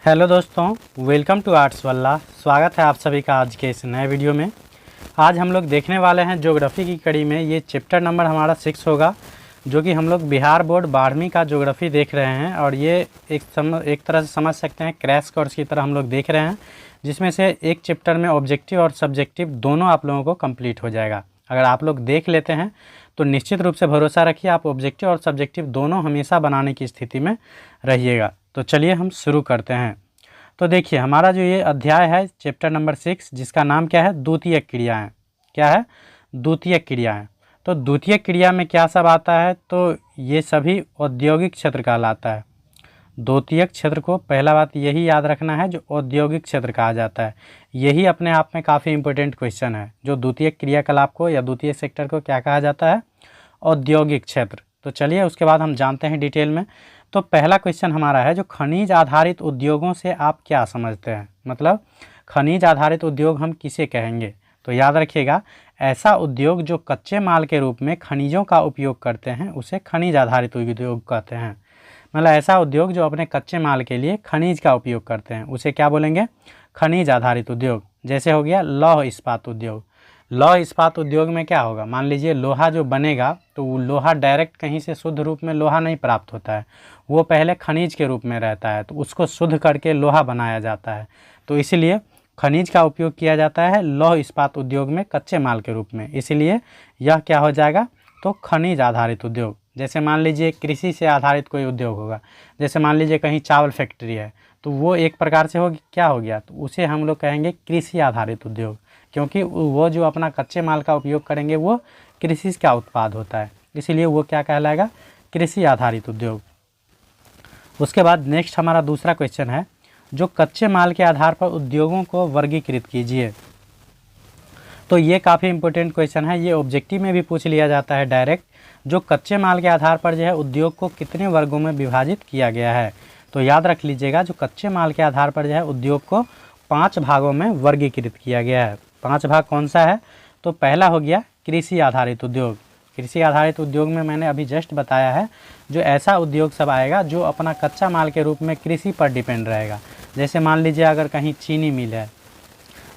Hello दोस्तों, welcome to arts वल्ला। स्वागत है आप सभी का आज के इस नए वीडियो में। आज हम लोग देखने वाले हैं ज्योग्राफी की कड़ी में। ये चैप्टर नंबर हमारा 6 होगा, जो कि हम लोग बिहार बोर्ड 12वीं का ज्योग्राफी देख रहे हैं। और ये एक तरह से समझ सकते हैं क्रैश कोर्स की तरह हम लोग देख रहे हैं, जिसमें से एक चैप्टर में ऑब्जेक्टिव और सब्जेक्टिव दोनों आप लोगों को कंप्लीट हो जाएगा। अगर आप लोग देख लेते हैं तो निश्चित रूप से भरोसा रखिए, आप ऑब्जेक्टिव और सब्जेक्टिव दोनों हमेशा बनाने की स्थिति में रहिएगा। तो चलिए हम शुरू करते हैं। तो देखिए, हमारा जो ये अध्याय है चैप्टर नंबर 6, जिसका नाम क्या है, द्वितीयक क्रियाएं। क्या है? द्वितीयक क्रियाएं। तो द्वितीयक क्रिया में क्या सब आता है? तो ये सभी औद्योगिक क्षेत्र कहलाता है। द्वितीयक क्षेत्र को पहला बात यही याद रखना है, जो औद्योगिक क्षेत्र कहा जाता है। यही अपने आप में काफ़ी इंपॉर्टेंट क्वेश्चन है, जो द्वितीयक क्रियाकलाप को या द्वितीय सेक्टर को क्या कहा जाता है? औद्योगिक क्षेत्र। तो चलिए उसके बाद हम जानते हैं डिटेल में। तो पहला क्वेश्चन हमारा है, जो खनिज आधारित उद्योगों से आप क्या समझते हैं? मतलब खनिज आधारित उद्योग हम किसे कहेंगे? तो याद रखिएगा, ऐसा उद्योग जो कच्चे माल के रूप में खनिजों का उपयोग करते हैं उसे खनिज आधारित उद्योग कहते हैं। मतलब ऐसा उद्योग जो अपने कच्चे माल के लिए खनिज का उपयोग करते हैं उसे क्या बोलेंगे? खनिज आधारित उद्योग। जैसे हो गया लौह इस्पात उद्योग। लौह इस्पात उद्योग में क्या होगा? मान लीजिए लोहा जो बनेगा, तो वो लोहा डायरेक्ट कहीं से शुद्ध रूप में लोहा नहीं प्राप्त होता है, वो पहले खनिज के रूप में रहता है, तो उसको शुद्ध करके लोहा बनाया जाता है। तो इसलिए खनिज का उपयोग किया जाता है लौह इस्पात उद्योग में कच्चे माल के रूप में, इसलिए यह क्या हो जाएगा? तो खनिज आधारित उद्योग। जैसे मान लीजिए कृषि से आधारित कोई उद्योग होगा, जैसे मान लीजिए कहीं चावल फैक्ट्री है, तो वो एक प्रकार से होगी, क्या हो गया? तो उसे हम लोग कहेंगे कृषि आधारित उद्योग, क्योंकि वो जो अपना कच्चे माल का उपयोग करेंगे वो कृषि का उत्पाद होता है, इसीलिए वो क्या कहलाएगा? कृषि आधारित उद्योग। उसके बाद नेक्स्ट हमारा दूसरा क्वेश्चन है, जो कच्चे माल के आधार पर उद्योगों को वर्गीकृत कीजिए। तो ये काफ़ी इंपॉर्टेंट क्वेश्चन है, ये ऑब्जेक्टिव में भी पूछ लिया जाता है डायरेक्ट। जो कच्चे माल के आधार पर जो है उद्योग को कितने वर्गों में विभाजित किया गया है? तो याद रख लीजिएगा, जो कच्चे माल के आधार पर जो है उद्योग को 5 भागों में वर्गीकृत किया गया है। 5 भाग कौन सा है? तो पहला हो गया कृषि आधारित उद्योग। कृषि आधारित उद्योग में मैंने अभी जस्ट बताया है, जो ऐसा उद्योग सब आएगा जो अपना कच्चा माल के रूप में कृषि पर डिपेंड रहेगा। जैसे मान लीजिए अगर कहीं चीनी मिल है,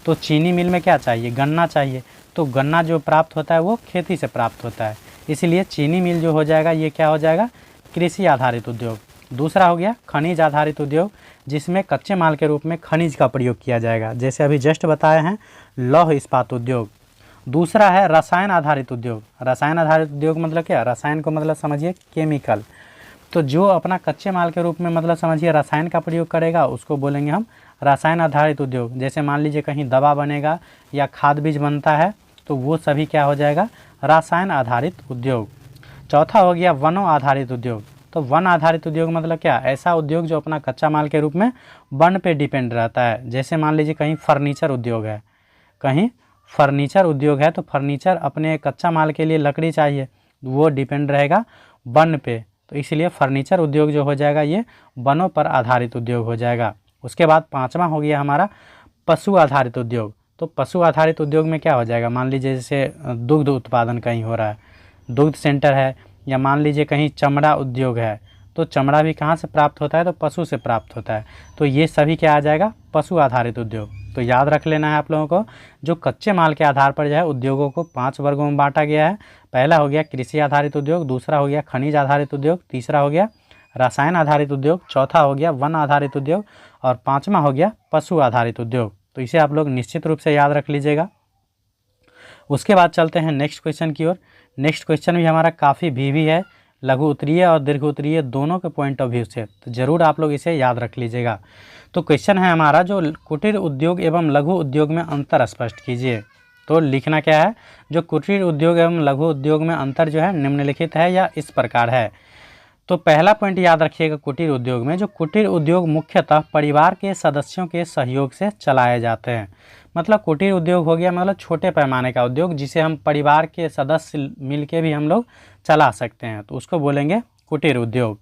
तो चीनी मिल में क्या चाहिए? गन्ना चाहिए। तो गन्ना जो प्राप्त होता है वो खेती से प्राप्त होता है, इसलिए चीनी मिल जो हो जाएगा ये क्या हो जाएगा? कृषि आधारित उद्योग। दूसरा हो गया खनिज आधारित उद्योग, जिसमें कच्चे माल के रूप में खनिज का प्रयोग किया जाएगा, जैसे अभी जस्ट बताए हैं लौह इस्पात उद्योग। दूसरा है रसायन आधारित उद्योग। रसायन आधारित उद्योग मतलब क्या? रसायन को मतलब समझिए केमिकल। तो जो अपना कच्चे माल के रूप में मतलब समझिए रसायन का प्रयोग करेगा, उसको बोलेंगे हम रसायन आधारित उद्योग। जैसे मान लीजिए कहीं दवा बनेगा या खाद बीज बनता है, तो वो सभी क्या हो जाएगा? रसायन आधारित उद्योग। चौथा हो गया वनों आधारित उद्योग। तो वन आधारित उद्योग मतलब क्या? ऐसा उद्योग जो अपना कच्चा माल के रूप में वन पे डिपेंड रहता है। जैसे मान लीजिए कहीं फर्नीचर उद्योग है, कहीं फर्नीचर उद्योग है, तो फर्नीचर अपने कच्चा माल के लिए लकड़ी चाहिए, वो डिपेंड रहेगा वन पे, तो इसलिए फर्नीचर उद्योग जो हो जाएगा ये वनों पर आधारित उद्योग हो जाएगा। उसके बाद 5वां हो गया हमारा पशु आधारित उद्योग। तो पशु आधारित उद्योग में क्या हो जाएगा? मान लीजिए जैसे दुग्ध उत्पादन कहीं हो रहा है, दुग्ध सेंटर है, या मान लीजिए कहीं चमड़ा उद्योग है, तो चमड़ा भी कहाँ से प्राप्त होता है? तो पशु से प्राप्त होता है, तो ये सभी क्या आ जाएगा? पशु आधारित उद्योग। तो याद रख लेना है आप लोगों को, जो कच्चे माल के आधार पर जो है उद्योगों को 5 वर्गों में बांटा गया है। पहला हो गया कृषि आधारित उद्योग, दूसरा हो गया खनिज आधारित उद्योग, तीसरा हो गया रसायन आधारित उद्योग, चौथा हो गया वन आधारित उद्योग, और 5वां हो गया पशु आधारित उद्योग। तो इसे आप लोग निश्चित रूप से याद रख लीजिएगा। उसके बाद चलते हैं नेक्स्ट क्वेश्चन की ओर। नेक्स्ट क्वेश्चन भी हमारा काफ़ी भी है, लघु उत्तरीय और दीर्घ उत्तरीय दोनों के पॉइंट ऑफ व्यू से, तो ज़रूर आप लोग इसे याद रख लीजिएगा। तो क्वेश्चन है हमारा, जो कुटीर उद्योग एवं लघु उद्योग में अंतर स्पष्ट कीजिए। तो लिखना क्या है? जो कुटीर उद्योग एवं लघु उद्योग में अंतर जो है निम्नलिखित है या इस प्रकार है। तो पहला पॉइंट याद रखिएगा, कुटीर उद्योग में जो कुटीर उद्योग मुख्यतः परिवार के सदस्यों के सहयोग से चलाए जाते हैं। मतलब कुटीर उद्योग हो गया मतलब छोटे पैमाने का उद्योग, जिसे हम परिवार के सदस्य मिलके भी हम लोग चला सकते हैं, तो उसको बोलेंगे कुटीर उद्योग।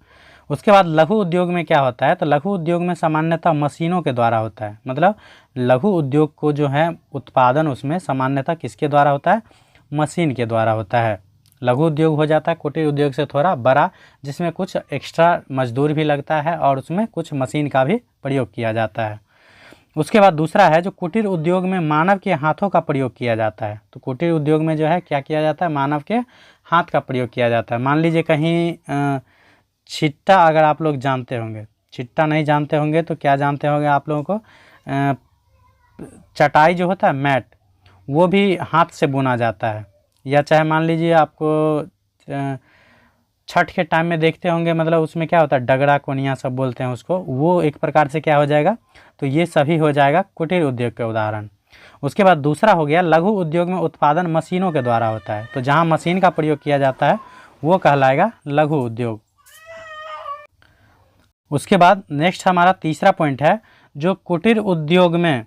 उसके बाद लघु उद्योग में क्या होता है? तो लघु उद्योग में सामान्यतः मशीनों के द्वारा होता है। मतलब लघु उद्योग को जो है उत्पादन उसमें सामान्यतः किसके द्वारा होता है? मशीन के द्वारा होता है। लघु उद्योग हो जाता है कुटीर उद्योग से थोड़ा बड़ा, जिसमें कुछ एक्स्ट्रा मजदूर भी लगता है और उसमें कुछ मशीन का भी प्रयोग किया जाता है। उसके बाद दूसरा है जो कुटीर उद्योग में मानव के हाथों का प्रयोग किया जाता है। तो कुटीर उद्योग में जो है क्या किया जाता है, मानव के हाथ का प्रयोग किया जाता है। मान लीजिए कहीं छिट्टा, अगर आप लोग जानते होंगे, छिट्टा नहीं जानते होंगे तो क्या जानते होंगे आप लोगों को, चटाई जो होता है मैट, वो भी हाथ से बुना जाता है। या चाहे मान लीजिए आपको छठ के टाइम में देखते होंगे, मतलब उसमें क्या होता है, डगरा कोनिया सब बोलते हैं उसको, वो एक प्रकार से क्या हो जाएगा, तो ये सभी हो जाएगा कुटीर उद्योग के उदाहरण। उसके बाद दूसरा हो गया लघु उद्योग में उत्पादन मशीनों के द्वारा होता है। तो जहाँ मशीन का प्रयोग किया जाता है वो कहलाएगा लघु उद्योग। उसके बाद नेक्स्ट हमारा तीसरा पॉइंट है जो कुटीर उद्योग में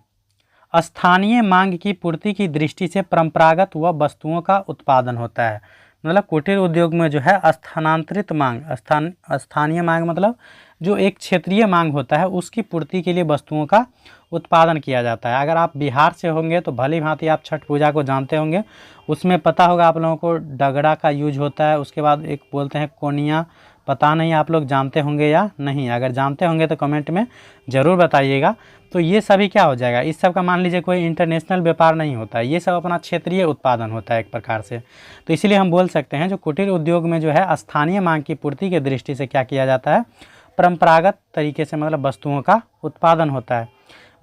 स्थानीय मांग की पूर्ति की दृष्टि से परंपरागत व वस्तुओं का उत्पादन होता है। मतलब कुटीर उद्योग में जो है स्थानांतरित मांग, स्थानीय मांग मतलब जो एक क्षेत्रीय मांग होता है उसकी पूर्ति के लिए वस्तुओं का उत्पादन किया जाता है। अगर आप बिहार से होंगे तो भली भांति आप छठ पूजा को जानते होंगे, उसमें पता होगा आप लोगों को डगड़ा का यूज होता है। उसके बाद एक बोलते हैं कोनिया, पता नहीं आप लोग जानते होंगे या नहीं, अगर जानते होंगे तो कमेंट में ज़रूर बताइएगा। तो ये सभी क्या हो जाएगा, इस सब का मान लीजिए कोई इंटरनेशनल व्यापार नहीं होता है, ये सब अपना क्षेत्रीय उत्पादन होता है एक प्रकार से। तो इसीलिए हम बोल सकते हैं जो कुटीर उद्योग में जो है स्थानीय मांग की पूर्ति की दृष्टि से क्या किया जाता है, परंपरागत तरीके से मतलब वस्तुओं का उत्पादन होता है।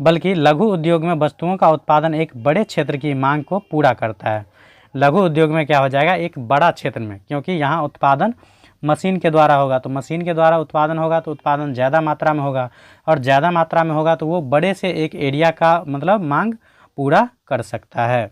बल्कि लघु उद्योग में वस्तुओं का उत्पादन एक बड़े क्षेत्र की मांग को पूरा करता है। लघु उद्योग में क्या हो जाएगा, एक बड़ा क्षेत्र में, क्योंकि यहाँ उत्पादन मशीन के द्वारा होगा, तो मशीन के द्वारा उत्पादन होगा तो उत्पादन ज़्यादा मात्रा में होगा, और ज़्यादा मात्रा में होगा तो वो बड़े से एक एरिया का मतलब मांग पूरा कर सकता है।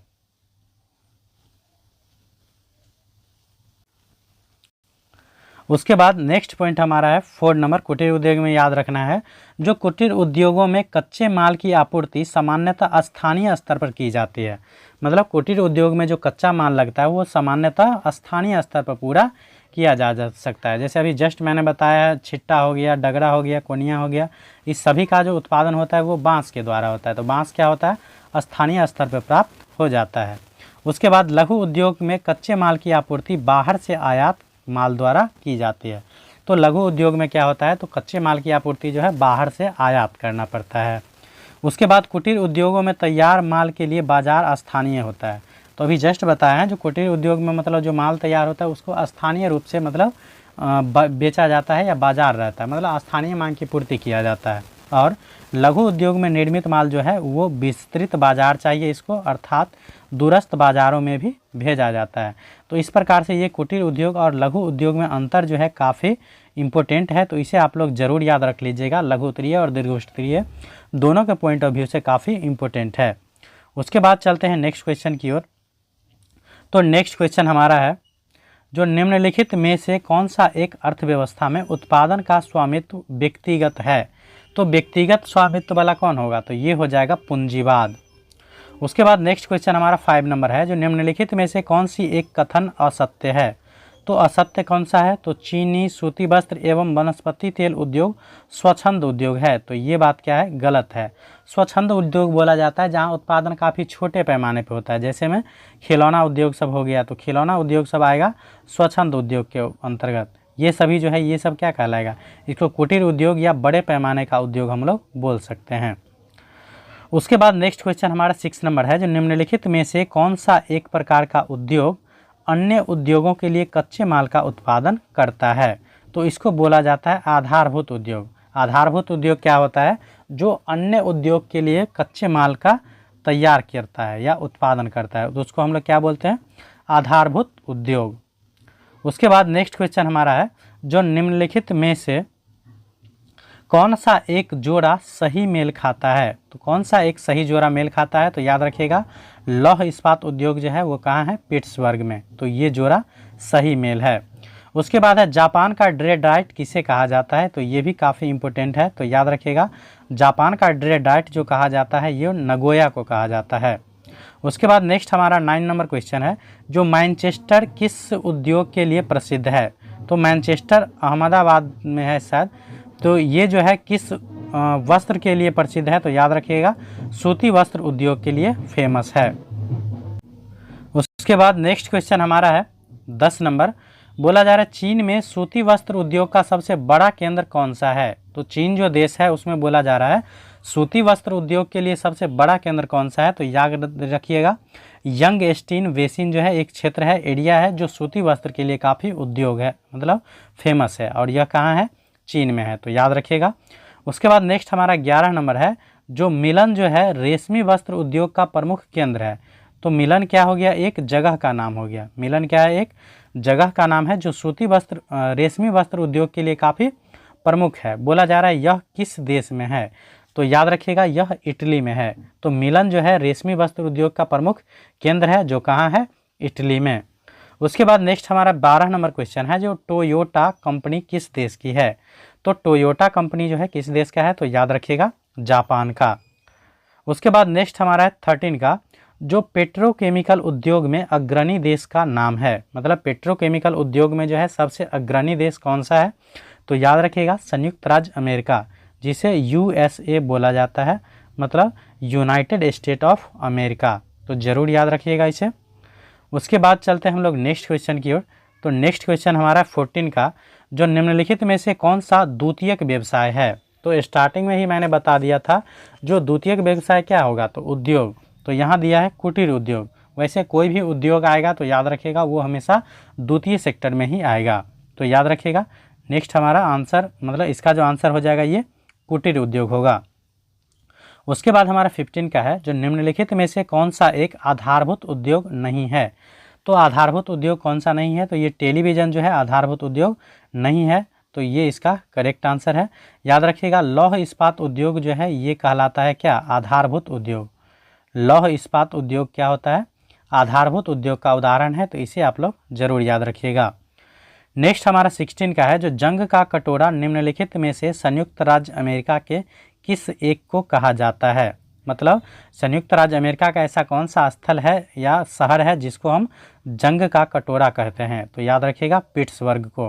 उसके बाद नेक्स्ट पॉइंट हमारा है 4 नंबर, कुटीर उद्योग में याद रखना है जो कुटीर उद्योगों में कच्चे माल की आपूर्ति सामान्यतः स्थानीय स्तर पर की जाती है। मतलब कुटीर उद्योग में जो कच्चा माल लगता है वो सामान्यतः स्थानीय स्तर पर पूरा किया जा सकता है। जैसे अभी जस्ट मैंने बताया, छिट्टा हो गया, डगरा हो गया, कोनिया हो गया, इस सभी का जो उत्पादन होता है वो बांस के द्वारा होता है। तो बांस क्या होता है, स्थानीय स्तर पर प्राप्त हो जाता है। उसके बाद लघु उद्योग में कच्चे माल की आपूर्ति बाहर से आयात माल द्वारा की जाती है। तो लघु उद्योग में क्या होता है, तो कच्चे माल की आपूर्ति जो है बाहर से आयात करना पड़ता है। उसके बाद कुटीर उद्योगों में तैयार माल के लिए बाजार स्थानीय होता है। तो अभी जस्ट बताया है जो कुटीर उद्योग में मतलब जो माल तैयार होता है उसको स्थानीय रूप से मतलब बेचा जाता है या बाजार रहता है, मतलब स्थानीय मांग की पूर्ति किया जाता है। और लघु उद्योग में निर्मित माल जो है वो विस्तृत बाजार चाहिए इसको, अर्थात दूरस्थ बाज़ारों में भी भेजा जाता है। तो इस प्रकार से ये कुटीर उद्योग और लघु उद्योग में अंतर जो है काफ़ी इम्पोर्टेंट है, तो इसे आप लोग ज़रूर याद रख लीजिएगा। लघु स्तरीय और दीर्घ स्तरीय दोनों के पॉइंट ऑफ व्यू से काफ़ी इम्पोर्टेंट है। उसके बाद चलते हैं नेक्स्ट क्वेश्चन की ओर। तो नेक्स्ट क्वेश्चन हमारा है जो निम्नलिखित में से कौन सा एक अर्थव्यवस्था में उत्पादन का स्वामित्व व्यक्तिगत है। तो व्यक्तिगत स्वामित्व वाला कौन होगा, तो ये हो जाएगा पूंजीवाद। उसके बाद नेक्स्ट क्वेश्चन हमारा 5 नंबर है जो निम्नलिखित में से कौन सी एक कथन असत्य है। तो असत्य कौन सा है, तो चीनी, सूती वस्त्र एवं वनस्पति तेल उद्योग स्वच्छंद उद्योग है। तो ये बात क्या है, गलत है। स्वच्छंद उद्योग बोला जाता है जहाँ उत्पादन काफ़ी छोटे पैमाने पे होता है, जैसे में खिलौना उद्योग सब हो गया, तो खिलौना उद्योग सब आएगा स्वच्छंद उद्योग के अंतर्गत। ये सभी जो है ये सब क्या कहलाएगा, इसको कुटीर उद्योग या बड़े पैमाने का उद्योग हम लोग बोल सकते हैं। उसके बाद नेक्स्ट क्वेश्चन हमारा 6 नंबर है जो निम्नलिखित में से कौन सा एक प्रकार का उद्योग अन्य उद्योगों के लिए कच्चे माल का उत्पादन करता है। तो इसको बोला जाता है आधारभूत उद्योग। आधारभूत उद्योग क्या होता है, जो अन्य उद्योग के लिए कच्चे माल का तैयार करता है या उत्पादन करता है, तो उसको हम लोग क्या बोलते हैं, आधारभूत उद्योग। उसके बाद नेक्स्ट क्वेश्चन हमारा है जो निम्नलिखित में से कौन सा एक जोड़ा सही मेल खाता है। तो कौन सा एक सही जोड़ा मेल खाता है, तो याद रखिएगा लौह इस्पात उद्योग जो है वो कहाँ है, पिट्सबर्ग में। तो ये जोड़ा सही मेल है। उसके बाद है जापान का ड्रेडाइट किसे कहा जाता है। तो ये भी काफ़ी इम्पोर्टेंट है, तो याद रखिएगा जापान का ड्रेडाइट जो कहा जाता है ये नगोया को कहा जाता है। उसके बाद नेक्स्ट हमारा 9 नंबर क्वेश्चन है जो मैनचेस्टर किस उद्योग के लिए प्रसिद्ध है। तो मैनचेस्टर अहमदाबाद में है शायद, तो ये जो है किस वस्त्र के लिए प्रसिद्ध है, तो याद रखिएगा सूती वस्त्र उद्योग के लिए फेमस है। उसके बाद नेक्स्ट क्वेश्चन हमारा है 10 नंबर बोला जा रहा है चीन में सूती वस्त्र उद्योग का सबसे बड़ा केंद्र कौन सा है। तो चीन जो देश है उसमें बोला जा रहा है सूती वस्त्र उद्योग के लिए सबसे बड़ा केंद्र कौन सा है। तो याद रखिएगा यंगस्टीन बेसिन जो है एक क्षेत्र है, एरिया है जो सूती वस्त्र के लिए काफ़ी उद्योग है, मतलब फेमस है, और यह कहाँ है, चीन में है। तो याद रखिएगा। उसके बाद नेक्स्ट हमारा 11 नंबर है जो मिलन जो है रेशमी वस्त्र उद्योग का प्रमुख केंद्र है। तो मिलन क्या हो गया, एक जगह का नाम हो गया। मिलन क्या है, एक जगह का नाम है जो सूती वस्त्र रेशमी वस्त्र उद्योग के लिए काफ़ी प्रमुख है। बोला जा रहा है यह किस देश में है। तो याद रखिएगा यह इटली में है। तो मिलन जो है रेशमी वस्त्र उद्योग का प्रमुख केंद्र है जो कहाँ है, इटली में। उसके बाद नेक्स्ट हमारा 12 नंबर क्वेश्चन है जो टोयोटा कंपनी किस देश की है। तो टोयोटा कंपनी जो है किस देश का है। तो याद रखिएगा जापान का। उसके बाद नेक्स्ट हमारा है 13 का जो पेट्रोकेमिकल उद्योग में अग्रणी देश का नाम है। मतलब पेट्रोकेमिकल उद्योग में जो है सबसे अग्रणी देश कौन सा है। तो याद रखिएगा संयुक्त राज्य अमेरिका, जिसे यूएसए बोला जाता है, मतलब यूनाइटेड स्टेट ऑफ अमेरिका। तो ज़रूर याद रखिएगा इसे। उसके बाद चलते हैं हम लोग नेक्स्ट क्वेश्चन की ओर। तो नेक्स्ट क्वेश्चन हमारा 14 का जो निम्नलिखित में से कौन सा द्वितीयक व्यवसाय है। तो स्टार्टिंग में ही मैंने बता दिया था जो द्वितीयक व्यवसाय क्या होगा, तो उद्योग। तो यहाँ दिया है कुटीर उद्योग। वैसे कोई भी उद्योग आएगा तो याद रखिएगा वो हमेशा द्वितीय सेक्टर में ही आएगा। तो याद रखिएगा नेक्स्ट हमारा आंसर, मतलब इसका जो आंसर हो जाएगा ये कुटीर उद्योग होगा। उसके बाद हमारा 15 का है जो निम्नलिखित में से कौन सा एक आधारभूत उद्योग नहीं है। तो आधारभूत उद्योग कौन सा नहीं है। तो ये टेलीविज़न जो है आधारभूत उद्योग नहीं है। तो ये इसका करेक्ट आंसर है। याद रखिएगा लौह इस्पात उद्योग जो है ये कहलाता है क्या, आधारभूत उद्योग। लौह इस्पात उद्योग क्या होता है, आधारभूत उद्योग का उदाहरण है। तो इसे आप लोग जरूर याद रखिएगा। नेक्स्ट हमारा 16 का है जो जंग का कटोरा निम्नलिखित में से संयुक्त राज्य अमेरिका के किस एक को कहा जाता है। मतलब संयुक्त राज्य अमेरिका का ऐसा कौन सा स्थल है या शहर है जिसको हम जंग का कटोरा कहते हैं। तो याद रखिएगा पिट्सबर्ग को।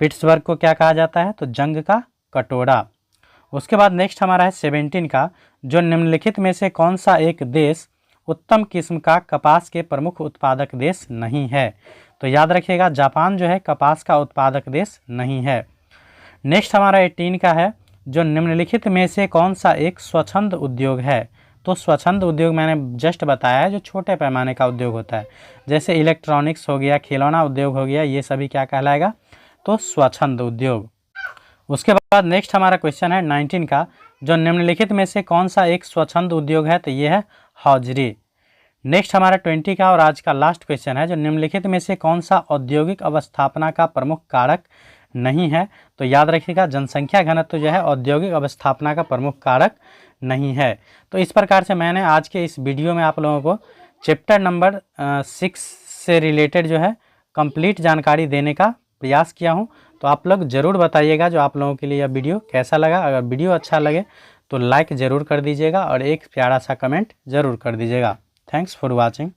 पिट्सबर्ग को क्या कहा जाता है, तो जंग का कटोरा। उसके बाद नेक्स्ट हमारा है 17 का जो निम्नलिखित में से कौन सा एक देश उत्तम किस्म का कपास के प्रमुख उत्पादक देश नहीं है। तो याद रखिएगा जापान जो है कपास का उत्पादक देश नहीं है। नेक्स्ट हमारा 18 का है जो निम्नलिखित में से कौन सा एक स्वच्छंद उद्योग है। तो स्वच्छंद उद्योग मैंने जस्ट बताया है जो छोटे पैमाने का उद्योग होता है, जैसे इलेक्ट्रॉनिक्स हो गया, खिलौना उद्योग हो गया, ये सभी क्या कहलाएगा, तो स्वच्छंद उद्योग। उसके बाद नेक्स्ट हमारा क्वेश्चन है 19 का जो निम्नलिखित में से कौन सा एक स्वच्छंद उद्योग है। तो ये है हौजरी। नेक्स्ट हमारा 20 का और आज का लास्ट क्वेश्चन है जो निम्नलिखित में से कौन सा औद्योगिक अवस्थापना का प्रमुख कारक नहीं है। तो याद रखिएगा जनसंख्या घनत्व जो है औद्योगिक अवस्थापना का प्रमुख कारक नहीं है। तो इस प्रकार से मैंने आज के इस वीडियो में आप लोगों को चैप्टर नंबर 6 से रिलेटेड जो है कंप्लीट जानकारी देने का प्रयास किया हूं। तो आप लोग ज़रूर बताइएगा जो आप लोगों के लिए यह वीडियो कैसा लगा। अगर वीडियो अच्छा लगे तो लाइक ज़रूर कर दीजिएगा और एक प्यारा सा कमेंट ज़रूर कर दीजिएगा। Thanks for watching.